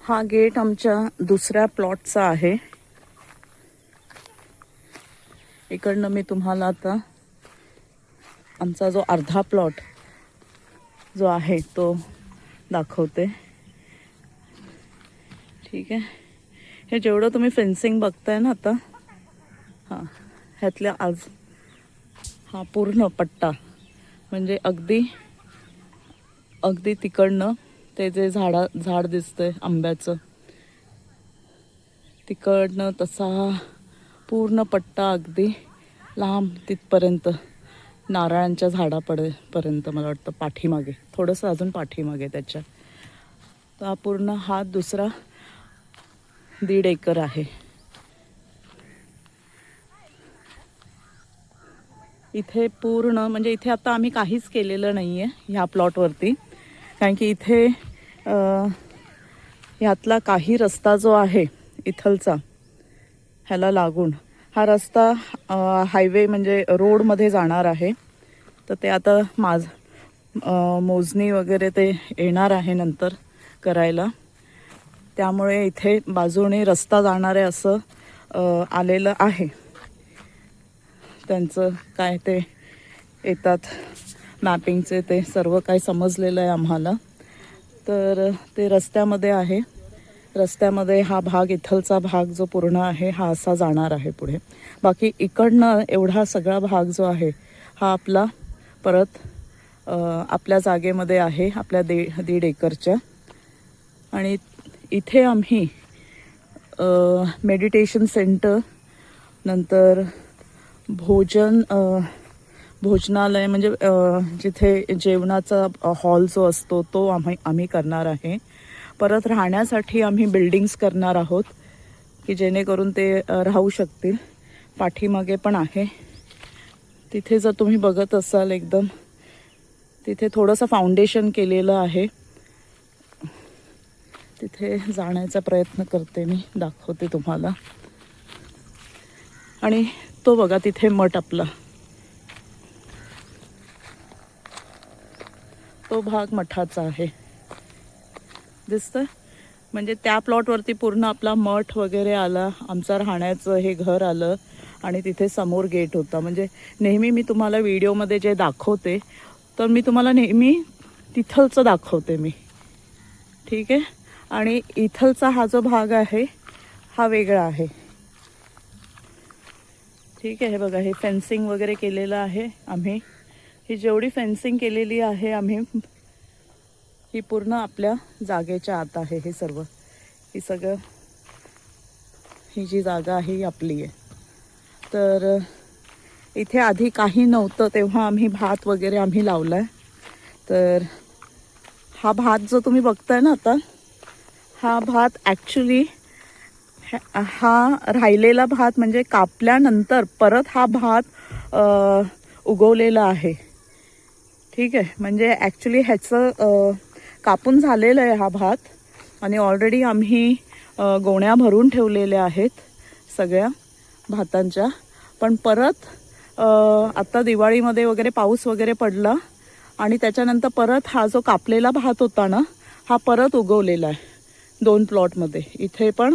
हा गेट आमच्या दुसऱ्या प्लॉटचा आहे. इकडनं मी तुम्हाला आता आमचा जो अर्धा प्लॉट जो आहे तो दाखवते. ठीक आहे. हे जेवढं तुम्ही फेन्सिंग बघताय ना आता, हां, ह्यातल्या आज हा पूर्ण पट्टा म्हणजे अगदी तिकडनं ते जे झाड दिसतंय आंब्याचं, तिकडनं तसा पूर्ण पट्टा अगदी लांब तिथपर्यंत नारळांच्या झाडापर्यंत मला वाटतं पाठीमागे, थोडंसं अजून पाठीमागे त्याच्या. तर पूर्ण हा दुसरा 1.5 एकर आहे. इथे पूर्ण म्हणजे इथे आता आम्ही काहीच केलेलं नाही आहे ह्या प्लॉटवरती, कारण की इथे ह्यातला काही रस्ता जो आहे इथलचा ह्याला लागून हा रस्ता हायवे म्हणजे रोडमध्ये जाणार आहे. तर ते आता मोजणी वगैरे ते येणार आहे नंतर करायला. त्यामुळे इथे बाजूने रस्ता जाणार आहे असं आलेलं आहे. त्यांचं काय ते येतात मॅपिंगचे, ते सर्व काही समजलेलं आहे आम्हाला. तर ते रस्त्यामध्ये आहे. रस्त्यामध्ये हा भाग, इथलचा भाग जो पूर्ण आहे हा असा जाणार आहे पुढे. बाकी इकडनं एवढा सगळा भाग जो आहे हा आपला परत आपल्या जागेमध्ये आहे, आपल्या 1.5 एकरच्या. आणि इथे आम्ही मेडिटेशन सेंटर, नंतर भोजनालय म्हणजे जिथे जेवणाचा हॉल जो असतो तो आम्ही करणार आहे. परत राहण्यासाठी आम्ही बिल्डिंग्स करणार आहोत की जेणेकरून ते राहू शकतील. पाठीमागे पण आहे. तिथे जर तुम्ही बघत असाल एकदम तिथे थोडंसं फाउंडेशन केलेलं आहे. तिथे जाण्याचा प्रयत्न करते मी, दाखवते तुम्हाला. आणि तो बघा तिथे मठ आपला, तो भाग मठाचा आहे, दिसतं. म्हणजे त्या प्लॉटवरती पूर्ण आपला मठ वगैरे आला, आमचं राहण्याचं हे घर आलं आणि तिथे समोर गेट होता. म्हणजे नेहमी मी तुम्हाला व्हिडिओमध्ये जे दाखवते तर मी तुम्हाला नेहमी तिथलचं दाखवते मी. ठीक आहे. आणि इथलचा हा जो भाग आहे हा वेगळा आहे. ठीक आहे. हे बघा, हे फेन्सिंग वगैरे केलेलं आहे आम्ही. ही जेवढी फेन्सिंग केलेली आहे आम्ही, ही पूर्ण आपल्या जागेच्या आत आहे. हे सर्व, ही जी जागा आहे ही आपली आहे. तर इथे आधी काही नव्हतं, तेव्हा आम्ही भात वगैरे आम्ही लावला आहे. तर हा भात जो तुम्ही बघताय ना आता, हा भात ॲक्च्युली हा राहिलेला भात म्हणजे कापल्यानंतर परत हा भात उगवलेला आहे. ठीक आहे. म्हणजे ॲक्च्युली ह्याचं कापून झालेलं आहे हा भात आणि ऑलरेडी आम्ही गोण्या भरून ठेवलेल्या आहेत सगळ्या भातांच्या. पण परत आता दिवाळीमध्ये वगैरे पाऊस वगैरे पडला आणि त्याच्यानंतर परत हा जो कापलेला भात होता ना हा परत उगवलेला आहे 2 प्लॉटमध्ये, इथे पण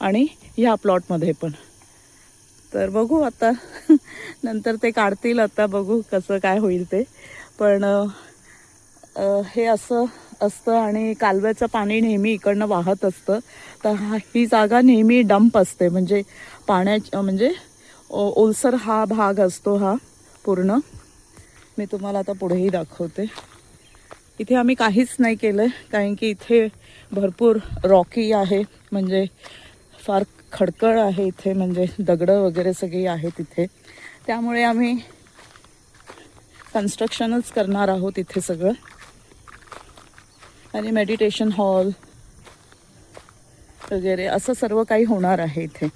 आणि ह्या प्लॉटमध्ये पण. तर बघू आता नंतर ते काढतील, आता बघू कसं काय होईल ते. पण हे असं असतं. आणि कालव्याचं पाणी नेहमी इकडनं वाहत असतं. तर ही जागा नेहमी डंप असते, म्हणजे म्हणजे ओलसर हा भाग असतो हा पूर्ण. मी तुम्हाला आता पुढेही दाखवते. इथे आम्ही काहीच नाही केलं कारण की इथे भरपूर रॉकी आहे, म्हणजे फार खडखड आहे इथे, म्हणजे दगडं वगैरे सगळी आहेत इथे. त्यामुळे आम्ही कन्स्ट्रक्शनच करणार आहोत इथे सगळं. आणि मेडिटेशन हॉल वगैरे असं सर्व काही होणार आहे इथे.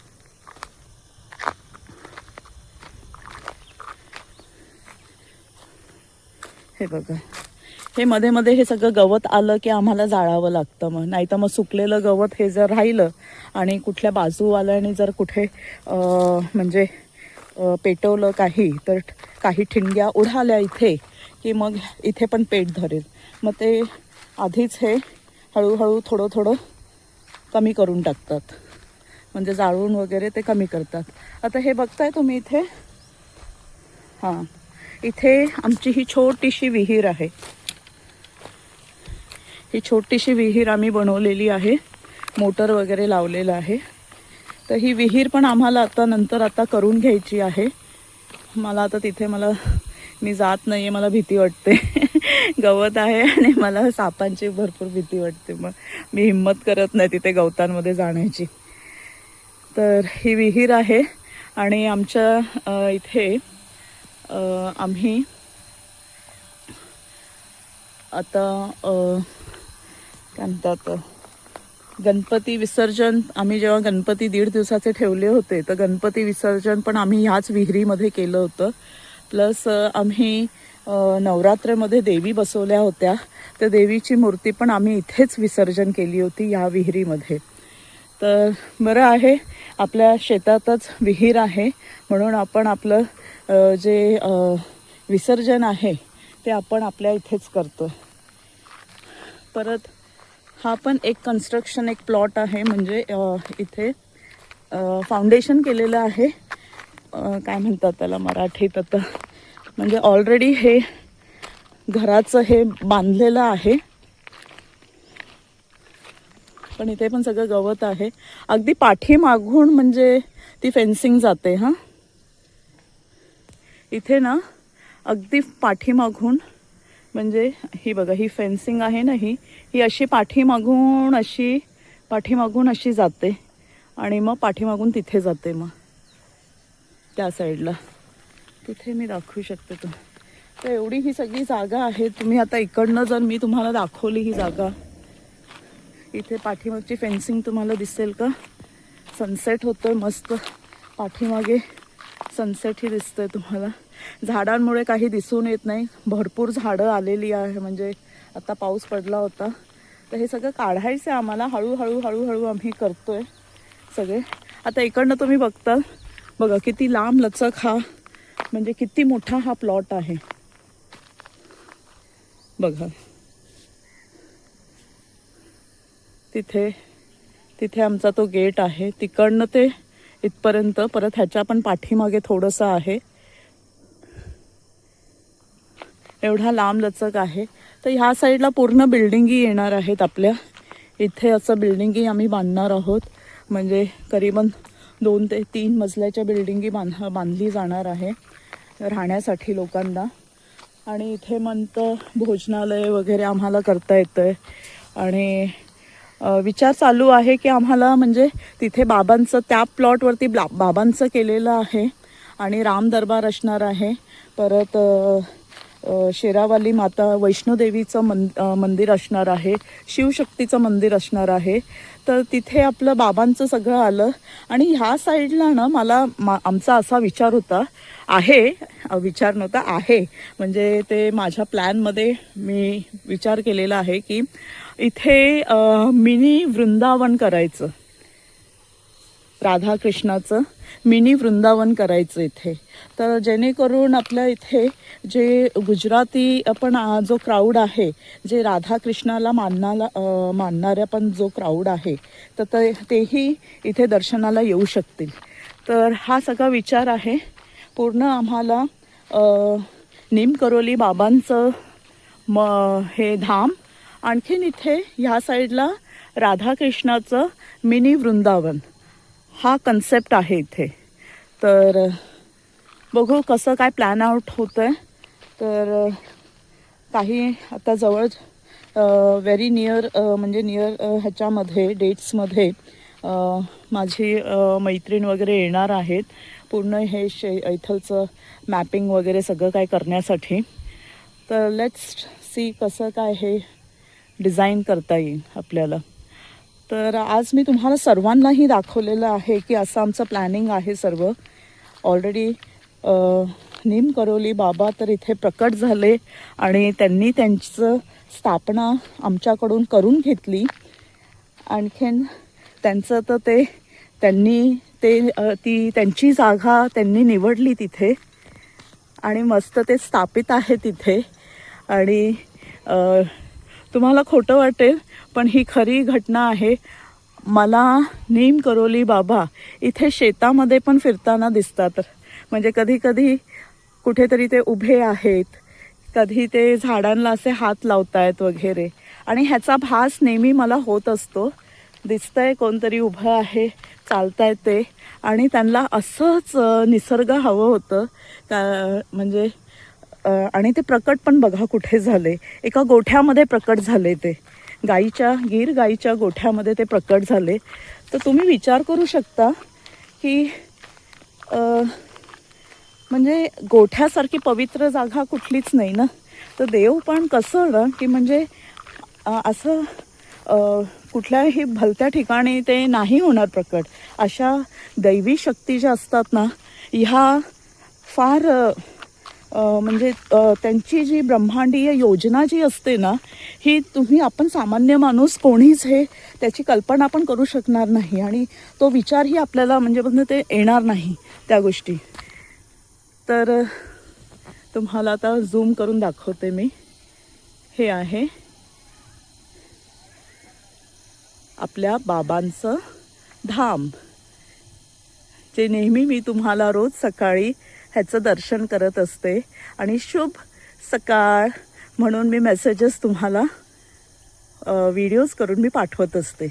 हे बघा, हे मध्ये मध्ये हे सगळं गवत आलं की आम्हाला जाळावं लागतं. मग नाही तर मग सुकलेलं गवत हे जर राहिलं आणि कुठल्या बाजूवाल्याने जर कुठे म्हणजे पेटवलं काही, तर काही ठिणग्या उडाल्या इथे की मग इथे पण पेट धरेल. मग ते आधीच हे हळूहळू थोडं थोडं कमी करून टाकतात, म्हणजे जाळून वगैरे ते कमी करतात. आता हे बघताय तुम्ही इथे, हां, इथे आमची ही छोटीशी विहीर आहे. ही छोटीशी विहीर आम्ही बनवलेली आहे, मोटर वगैरे लावलेलं आहे. तर ही विहीर पण आम्हाला आता करून घ्यायची आहे. मला आता तिथे मी जात नाही आहे, मला भीती वाटते. गवत आहे आणि मला सापांची भरपूर भीती वाटते, मग मी हिम्मत करत नाही तिथे गवतांमध्ये जाण्याची. तर ही विहीर आहे आणि आमच्या इथे आम्ही आता काय म्हणतात, गणपती विसर्जन, आम्ही जेव्हा गणपती 1.5 दिवसाचे ठेवले होते, तर गणपती विसर्जन पण आम्ही ह्याच विहिरीमध्ये केलं होतं. प्लस आम्ही नवरात्रेमध्ये देवी बसवल्या होत्या, तर देवीची मूर्ती पण आम्ही इथेच विसर्जन केली होती, या विहिरीमध्ये. तर बरं आहे, आपल्या शेतातच विहीर आहे, म्हणून आपण आपलं जे विसर्जन आहे ते आपण आपल्या इथेच करतो. परत हा पण एक कन्स्ट्रक्शन, एक प्लॉट आहे, म्हणजे इथे फाउंडेशन केलेलं आहे. काय म्हणतात त्याला मराठीत आता, म्हणजे ऑलरेडी हे घराचं हे बांधलेलं आहे, पण इथे पण सगळं गवत आहे. अगदी पाठीमागून म्हणजे ती फेन्सिंग जाते. हां, इथे ना अगदी पाठीमागून, म्हणजे ही बघा, ही फेन्सिंग आहे ना, ही अशी पाठीमागून अशी जाते आणि मग पाठीमागून तिथे जाते, मग त्या साईडला तिथे मी दाखवू शकते तर एवढी ही सगळी जागा आहे. तुम्ही आता इकडनं जर मी तुम्हाला दाखवली ही जागा, इथे पाठीमागची फेन्सिंग तुम्हाला दिसेल का, सनसेट होतोय मस्त, पाठीमागे सनसेटही दिसतंय तुम्हाला. झाडांमुळे काही दिसून येत नाही, भरपूर झाडं आलेली आहे, म्हणजे आता पाऊस पडला होता. तर हे सगळं काढायचं आहे आम्हाला, हळूहळू आम्ही करतोय सगळे. आता इकडनं तुम्ही बघा किती लांब लचक हा, म्हणजे किती मोठा हा प्लॉट आहे बघा. तिथे आमचा तो गेट आहे, तिकडनं ते इथपर्यंत. परत ह्याच्या पण पाठीमागे थोडंसं आहे, एवढा लांब लचक आहे. तर ह्या साईडला पूर्ण बिल्डिंगी येणार आहेत आपल्या इथे. असं बिल्डिंगी आम्ही बांधणार आहोत, म्हणजे करीबन 2 ते 3 मजल्याच्या बिल्डिंगी बांधली जाणार आहे राहण्यासाठी लोकांना. आणि इथे म्हणतं भोजनालय वगैरे आम्हाला करता येतं. आणि विचार चालू आहे की आम्हाला, म्हणजे तिथे बाबांचं, त्या प्लॉटवरती बाबांचं केलेलं आहे आणि राम दरबार असणार आहे. परत शेरावाली माता वैष्णोदेवीचं मंदिर असणार आहे, शिवशक्तीचं मंदिर असणार आहे. तर तिथे आपलं बाबांचं सगळं आलं. आणि ह्या साईडला ना आमचा असा विचार होता, विचार नव्हता, म्हणजे ते माझ्या प्लॅनमध्ये मी विचार केलेला आहे की इथे मिनी वृंदावन करायचं, राधाकृष्णाचं मिनी वृंदावन करायचं इथे. तर जेणेकरून आपल्या इथे जे गुजराती पण जो क्राऊड आहे, जे राधाकृष्णाला मानणाऱ्या पण जो क्राऊड आहे, तर तेही इथे दर्शनाला येऊ शकतील. तर हा सगळा विचार आहे. पूर्ण आम्हाला निमकरोली बाबांचं हे धाम, आणखीन इथे ह्या साईडला राधाकृष्णाचं मिनी वृंदावन, हा कन्सेप्ट आहे इथे. तर बघू कसं काय प्लॅन आउट होतं आहे. तर काही आता जवळ व्हेरी नियर, म्हणजे नियर ह्याच्यामध्ये डेट्समध्ये माझी मैत्रीण वगैरे येणार आहेत, पूर्ण हे इथलचं मॅपिंग वगैरे सगळं काय करण्यासाठी. तर लेट्स सी कसं काय हे डिझाईन करता येईल आपल्याला. तर आज मी तुम्हाला सर्वांनाही दाखवलेलं आहे की असं आमचं प्लॅनिंग आहे सर्व. ऑलरेडी निमकरोली बाबा तर इथे प्रकट झाले आणि त्यांनी त्यांचं स्थापना आमच्याकडून करून घेतली. आणखीन त्यांचं तर त्यांची जागा त्यांनी निवडली तिथे आणि मस्त ते स्थापित आहे तिथे. आणि तुम्हाला खोटं वाटेल पण ही खरी घटना आहे. मला नीम करोली बाबा इथे शेतामध्ये पण फिरताना दिसतात. म्हणजे कधी कधी कुठेतरी ते उभे आहेत, कधी ते झाडांना असे हात लावतायत वगैरे. आणि ह्याचा भास नेहमी मला होत असतो. दिसतंय कोणतरी उभं आहे, चालताय ते, आणि त्यांना असंच निसर्ग हवं होतं का म्हणजे आणि ते प्रकट पण बघा कुठे झाले. एका गोठ्यामध्ये प्रकट झाले ते, गीर गाईच्या गोठ्यामध्ये ते प्रकट झाले. तर तुम्ही विचार करू शकता की म्हणजे गोठ्यासारखी पवित्र जागा कुठलीच नाही ना. तर देव पण कसं ना की म्हणजे असं कुठल्याही भलत्या ठिकाणी ते नाही होणार प्रकट. अशा दैवी शक्ती ज्या असतात ना, ह्या फार म्हणजे त्यांची जी ब्रह्मांडीय योजना जी असते ना, ही आपण सामान्य माणूस कोणीच हे त्याची कल्पना पण करू शकणार नाही. आणि तो विचारही आपल्याला म्हणजे ते येणार नाही त्या गोष्टी. तर तुम्हाला आता झूम करून दाखवते मी. हे आहे आपल्या बाबांचं धाम, जे नेहमी मी तुम्हाला रोज सकाळी ह्याचं दर्शन करत असते. आणि शुभ सकाळ म्हणून मी मेसेजेस तुम्हाला व्हिडिओज करून मी पाठवत असते.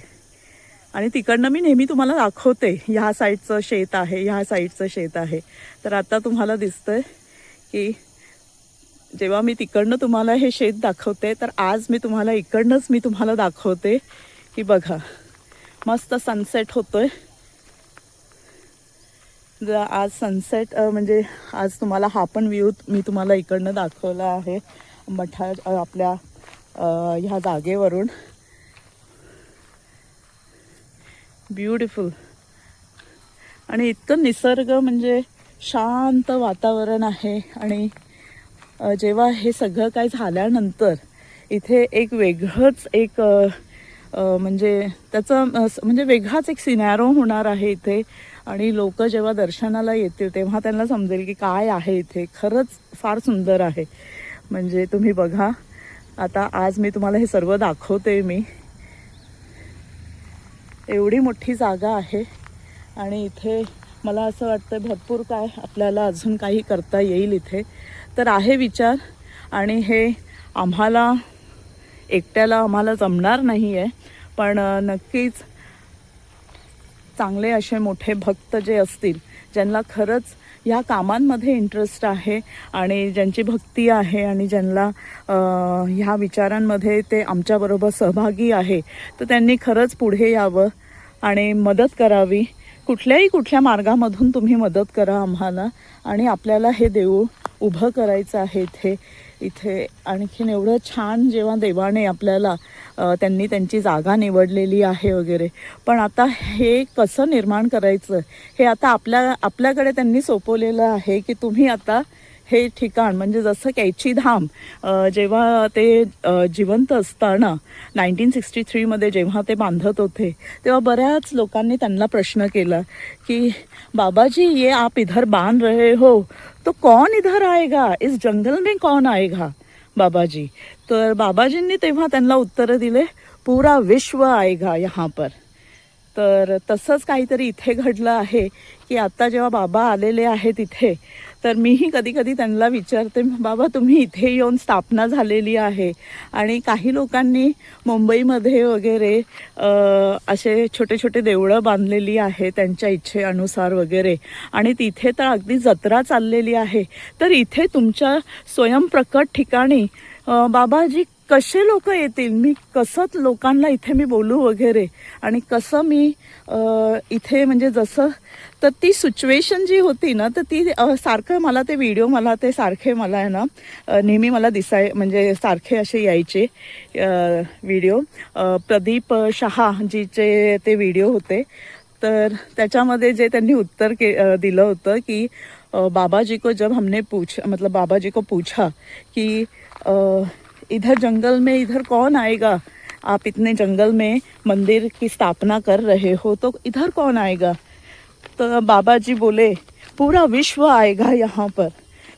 आणि तिकडनं मी नेहमी तुम्हाला दाखवते ह्या साईडचं शेत आहे, ह्या साईडचं शेत आहे. तर आता तुम्हाला दिसतंय की जेव्हा मी तिकडनं तुम्हाला हे शेत दाखवते, तर आज मी तुम्हाला इकडनंच मी तुम्हाला दाखवते की बघा मस्त सनसेट होतोय. आज सनसेट म्हणजे आज तुम्हाला हा पण व्ह्यू मी तुम्हाला इकडनं दाखवला आहे आपल्या ह्या जागेवरून. ब्युटिफुल. आणि इतकं निसर्ग म्हणजे शांत वातावरण आहे. आणि जेव्हा हे सगळं काय झाल्यानंतर इथे एक वेगळंच एक म्हणजे त्याचं म्हणजे वेगळाच एक सिनॅरो होणार आहे इथे. आणि लोक जेव्हा दर्शनाला येतील तेव्हा त्यांना समजेल की काय आहे इथे. खरंच फार सुंदर आहे. म्हणजे तुम्ही बघा, आता आज मी तुम्हाला हे सर्व दाखवते. मी एवढी मोठी जागा आहे आणि इथे मला असं वाटतं भरपूर काय आपल्याला अजून काही करता येईल इथे. तर आहे विचार. आणि हे आम्हाला एकट्याला आम्हाला जमणार नाही आहे, पण नक्कीच चांगले असे मोठे भक्त जे असतील, ज्यांना खरंच ह्या कामांमध्ये इंटरेस्ट आहे आणि ज्यांची भक्ती आहे आणि ज्यांना ह्या विचारांमध्ये ते आमच्याबरोबर सहभागी आहे, तर त्यांनी खरंच पुढे यावं आणि मदत करावी. कुठल्या मार्गामधून तुम्ही मदत करा आम्हाला. आणि आपल्याला हे देऊळ उभं करायचं आहे इथे. आणखीन एवढं छान जेव्हा देवाने आपल्याला त्यांनी त्यांची जागा निवडलेली आहे वगैरे, पण आता हे कसं निर्माण करायचं हे आता आपल्याकडे त्यांनी सोपवलेलं आहे की तुम्ही आता हे ठिकाण म्हणजे जसं कैची धाम जेव्हा ते जिवंत असताना 1963 जेव्हा ते बांधत होते, तेव्हा बऱ्याच लोकांनी त्यांना प्रश्न केला की बाबाजी ये आप इधर बांध रहे हो तो कौन इधर आएगा, इस जंगल में कौन आएगा बाबाजी. तर बाबाजींनी तेव्हा त्यांना उत्तर दिले, पूरा विश्व आएगा यहाँ पर. तर तसंच काहीतरी इथे घडलं आहे की आता जेव्हा बाबा आलेले आहेत इथे, तर मीही कधी कधी त्यांना विचारते, बाबा तुम्ही इथे येऊन स्थापना झालेली आहे आणि काही लोकांनी मुंबईमध्ये वगैरे असे छोटे छोटे देवळं बांधलेली आहे त्यांच्या इच्छेनुसार वगैरे, आणि तिथे तर अगदी जत्रा चाललेली आहे. तर इथे तुमच्या स्वयंप्रकट ठिकाणी बाबाजी कसे लोक येतील, मी कसं लोकांना इथे मी बोलू वगैरे, आणि कसं मी इथे म्हणजे जसं. तर ती सिच्युएशन जी होती ना, तर ती सारखं मला ते व्हिडिओ सारखे मला आहे ना नेहमी मला म्हणजे सारखे असे यायचे व्हिडिओ. प्रदीप शहा जीचे ते व्हिडिओ होते. तर त्याच्यामध्ये जे त्यांनी उत्तर दिलं होतं की बाबाजी को जब हमने बाबाजी को पूछा कि इधर जंगल में इधर कौन आएगा, आप इतने जंगल में मंदिर की स्थापना कर रहे हो तो इधर कौन आएगा. तर बाबाजी बोले पूरा विश्व आएगा यहाँ पर.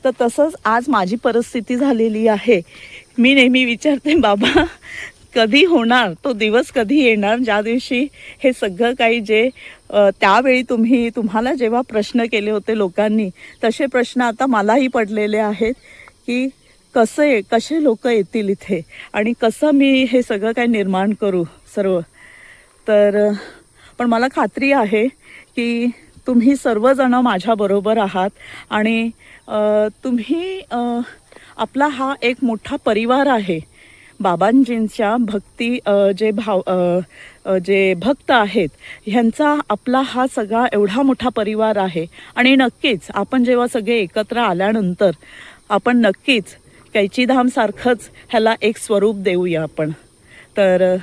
तर तसंच आज माझी परिस्थिती झालेली आहे. मी नेहमी विचारते, बाबा कधी होणार, तो दिवस कधी येणार ज्या दिवशी हे सगळं काही जे त्यावेळी तुम्हाला जेव्हा प्रश्न केले होते लोकांनी, तसे प्रश्न आता मलाही पडलेले आहेत की कसे लोक येतील इथे आणि कसं मी हे सगळं काही निर्माण करू सर्व. तर पण मला खात्री आहे की तुम्ही सर्वजण माझ्याबरोबर आहात आणि तुम्ही आपला हा एक मोठा परिवार आहे. बाबांजींच्या जे भक्त आहेत ह्यांचा आपला हा सगळा एवढा मोठा परिवार आहे. आणि नक्कीच आपण जेव्हा सगळे एकत्र आल्यानंतर आपण नक्कीच कैचीधामसारखंच ह्याला एक स्वरूप देऊया आपण. तर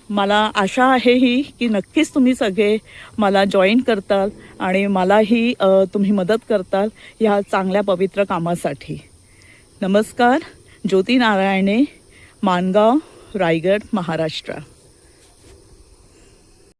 मला आशा आहे ही की नक्कीच तुम्ही सगळे मला जॉईन करताल आणि मलाही तुम्ही मदत करताल ह्या चांगल्या पवित्र कामासाठी. नमस्कार. ज्योती नारायणे, माणगाव, रायगड, महाराष्ट्र.